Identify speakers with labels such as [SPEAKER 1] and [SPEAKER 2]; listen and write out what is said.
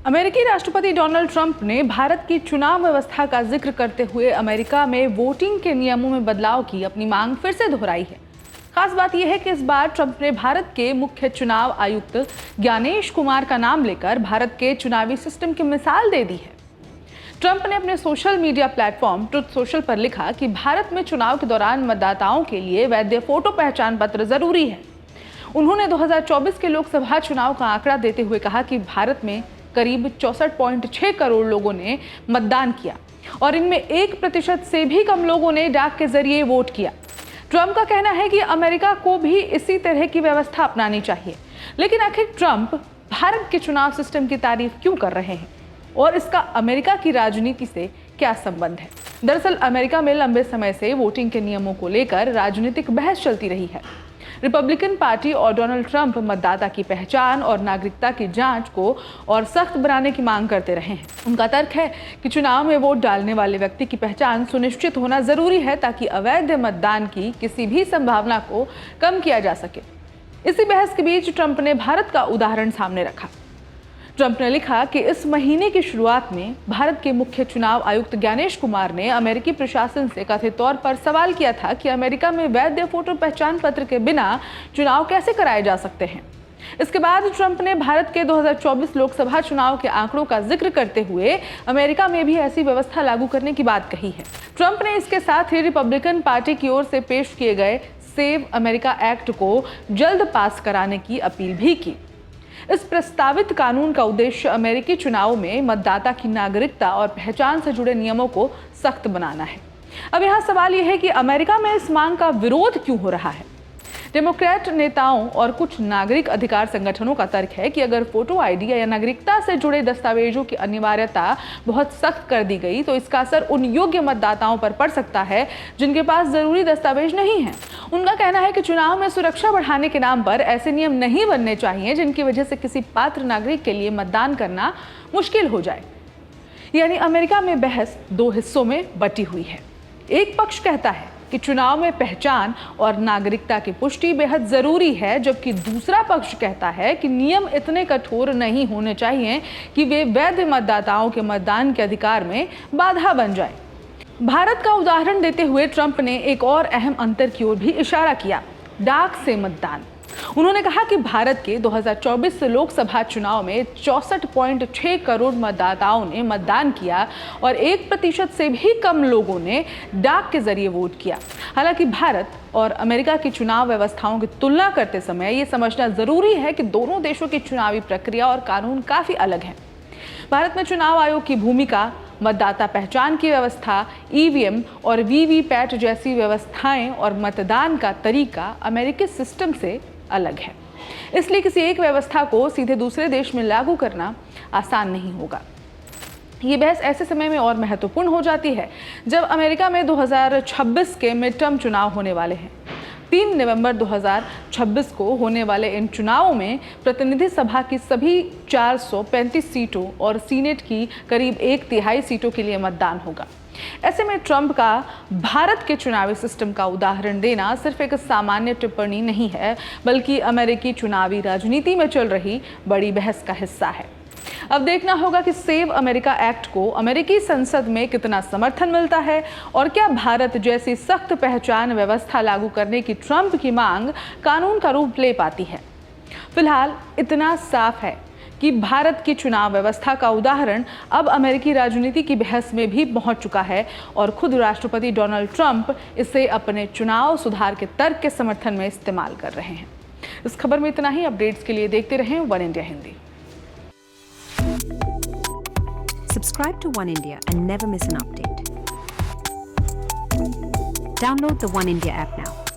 [SPEAKER 1] अमेरिकी राष्ट्रपति Donald Trump ने भारत की चुनाव व्यवस्था का जिक्र करते हुए अमेरिका में वोटिंग के नियमों में बदलाव की अपनी मांग फिर से दोहराई है। खास बात यह है कि इस बार ट्रंप ने भारत के मुख्य चुनाव आयुक्त ज्ञानेश कुमार का नाम लेकर भारत के चुनावी सिस्टम की मिसाल दे दी है। ट्रंप ने अपने social media platform truth social पर लिखा कि भारत में चुनाव के दौरान मतदाताओं के लिए वैध फोटो पहचान पत्र जरूरी है। उन्होंने 2024 के लोकसभा चुनाव का आंकड़ा देते हुए कहा कि भारत में करीब 64.6 करोड़ लोगों ने मतदान किया और इनमें 1% से भी कम लोगों ने डाक के जरिए वोट किया। ट्रंप का कहना है कि अमेरिका को भी इसी तरह की व्यवस्था अपनानी चाहिए। लेकिन आखिर ट्रंप भारत के चुनाव सिस्टम की तारीफ क्यों कर रहे हैं और इसका अमेरिका की राजनीति से क्या संबंध है? दरअसल अमेरिका में लंबे समय से वोटिंग के नियमों को लेकर राजनीतिक बहस चलती रही है। रिपब्लिकन पार्टी और डोनाल्ड ट्रंप मतदाता की पहचान और नागरिकता की जांच को और सख्त बनाने की मांग करते रहे हैं। उनका तर्क है कि चुनाव में वोट डालने वाले व्यक्ति की पहचान सुनिश्चित होना जरूरी है ताकि अवैध मतदान की किसी भी संभावना को कम किया जा सके। इसी बहस के बीच ट्रंप ने भारत का उदाहरण सामने रखा। ट्रंप ने लिखा कि इस महीने की शुरुआत में भारत के मुख्य चुनाव आयुक्त ज्ञानेश कुमार ने अमेरिकी प्रशासन से कथित तौर पर सवाल किया था कि अमेरिका में वैध फोटो पहचान पत्र के बिना चुनाव कैसे कराए जा सकते हैं। इसके बाद ट्रंप ने भारत के 2024 लोकसभा चुनाव के आंकड़ों का जिक्र करते हुए अमेरिका में भी ऐसी व्यवस्था लागू करने की बात कही है। ट्रंप ने इसके साथ ही रिपब्लिकन पार्टी की ओर से पेश किए गए सेव अमेरिका एक्ट को जल्द पास कराने की अपील भी की। इस प्रस्तावित कानून का उद्देश्य अमेरिकी चुनावों में मतदाता की नागरिकता और पहचान से जुड़े नियमों को सख्त बनाना है। अब यहाँ सवाल यह है कि अमेरिका में इस मांग का विरोध क्यों हो रहा है? डेमोक्रेट नेताओं और कुछ नागरिक अधिकार संगठनों का तर्क है कि अगर फोटो आईडी या नागरिकता से जुड़े दस्तावेजों की अनिवार्यता बहुत सख्त कर दी गई तो इसका असर उन योग्य मतदाताओं पर पड़ सकता है जिनके पास जरूरी दस्तावेज नहीं है। उनका कहना है कि चुनाव में सुरक्षा बढ़ाने के नाम पर ऐसे नियम नहीं बनने चाहिए जिनकी वजह से किसी पात्र नागरिक के लिए मतदान करना मुश्किल हो जाए। यानी अमेरिका में बहस दो हिस्सों में बटी हुई है। एक पक्ष कहता है कि चुनाव में पहचान और नागरिकता की पुष्टि बेहद जरूरी है, जबकि दूसरा पक्ष कहता है कि नियम इतने कठोर नहीं होने चाहिए कि वे वैध मतदाताओं के मतदान के अधिकार में बाधा बन जाए। भारत का उदाहरण देते हुए ट्रंप ने एक और अहम अंतर की ओर भी इशारा किया, डाक से मतदान। उन्होंने कहा कि भारत के 2024 लोकसभा चुनाव में 64.6 करोड़ मतदाताओं ने मतदान किया और 1% से भी कम लोगों ने डाक के जरिए वोट किया। हालांकि भारत और अमेरिका की चुनाव व्यवस्थाओं की तुलना करते समय ये समझना जरूरी है कि दोनों देशों की चुनावी प्रक्रिया और कानून काफी अलग हैं। भारत में चुनाव आयोग की भूमिका, मतदाता पहचान की व्यवस्था, ईवीएम और वीवीपैट जैसी व्यवस्थाएं और मतदान का तरीका अमेरिकी सिस्टम से अलग है। इसलिए किसी एक व्यवस्था को सीधे दूसरे देश में लागू करना आसान नहीं होगा। ये बहस ऐसे समय में और महत्वपूर्ण हो जाती है जब अमेरिका में 2026 के मिड टर्म चुनाव होने वाले हैं। 3 नवंबर 2026 को होने वाले इन चुनावों में प्रतिनिधि सभा की सभी 435 सीटों और सीनेट की करीब 1/3 सीटों के लिए मतदान होगा। ऐसे में ट्रंप का भारत के चुनावी सिस्टम का उदाहरण देना सिर्फ एक सामान्य टिप्पणी नहीं है, बल्कि अमेरिकी चुनावी राजनीति में चल रही बड़ी बहस का हिस्सा है। अब देखना होगा कि सेव अमेरिका एक्ट को अमेरिकी संसद में कितना समर्थन मिलता है और क्या भारत जैसी सख्त पहचान व्यवस्था लागू करने की ट्रंप की मांग कानून का रूप ले पाती है। फिलहाल इतना साफ है कि भारत की चुनाव व्यवस्था का उदाहरण अब अमेरिकी राजनीति की बहस में भी पहुंच चुका है और खुद राष्ट्रपति डोनाल्ड ट्रंप इसे अपने चुनाव सुधार के तर्क के समर्थन में इस्तेमाल कर रहे हैं। इस खबर में इतना ही। अपडेट्स के लिए देखते रहें one India Hindi.
[SPEAKER 2] Subscribe to One India and never miss an update. Download the One India app now.